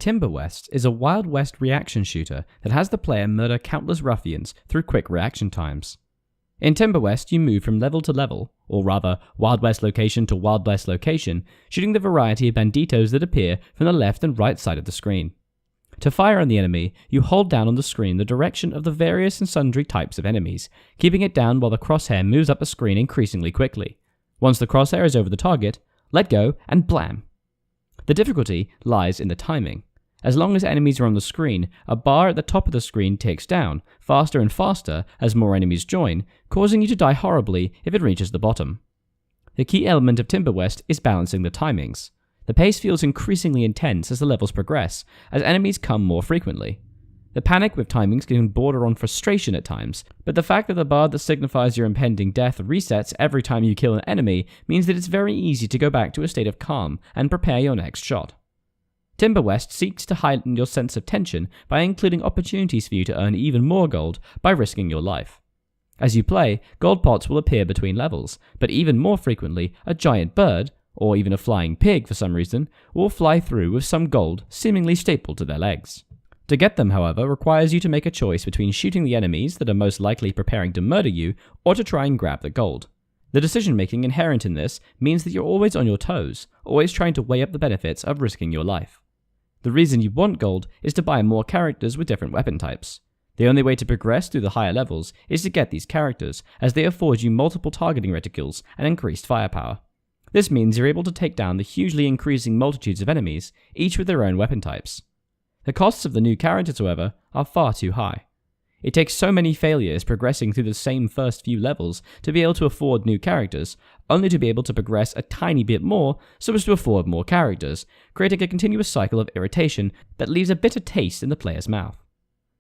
Timber West is a Wild West reaction shooter that has the player murder countless ruffians through quick reaction times. In Timber West, you move from level to level, or rather, Wild West location to Wild West location, shooting the variety of banditos that appear from the left and right side of the screen. To fire on the enemy, you hold down on the screen the direction of the various and sundry types of enemies, keeping it down while the crosshair moves up the screen increasingly quickly. Once the crosshair is over the target, let go and blam! The difficulty lies in the timing. As long as enemies are on the screen, a bar at the top of the screen ticks down, faster and faster as more enemies join, causing you to die horribly if it reaches the bottom. The key element of Timber West is balancing the timings. The pace feels increasingly intense as the levels progress, as enemies come more frequently. The panic with timings can border on frustration at times, but the fact that the bar that signifies your impending death resets every time you kill an enemy means that it's very easy to go back to a state of calm and prepare your next shot. Timber West seeks to heighten your sense of tension by including opportunities for you to earn even more gold by risking your life. As you play, gold pots will appear between levels, but even more frequently, a giant bird, or even a flying pig for some reason, will fly through with some gold seemingly stapled to their legs. To get them, however, requires you to make a choice between shooting the enemies that are most likely preparing to murder you, or to try and grab the gold. The decision-making inherent in this means that you're always on your toes, always trying to weigh up the benefits of risking your life. The reason you want gold is to buy more characters with different weapon types. The only way to progress through the higher levels is to get these characters, as they afford you multiple targeting reticules and increased firepower. This means you're able to take down the hugely increasing multitudes of enemies, each with their own weapon types. The costs of the new characters, however, are far too high. It takes so many failures progressing through the same first few levels to be able to afford new characters, only to be able to progress a tiny bit more so as to afford more characters, creating a continuous cycle of irritation that leaves a bitter taste in the player's mouth.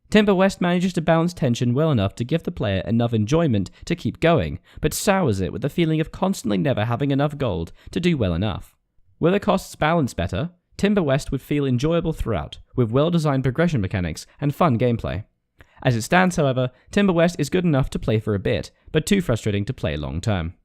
Timber West manages to balance tension well enough to give the player enough enjoyment to keep going, but sours it with the feeling of constantly never having enough gold to do well enough. Were the costs balanced better, Timber West would feel enjoyable throughout, with well-designed progression mechanics and fun gameplay. As it stands, however, Timber West is good enough to play for a bit, but too frustrating to play long term.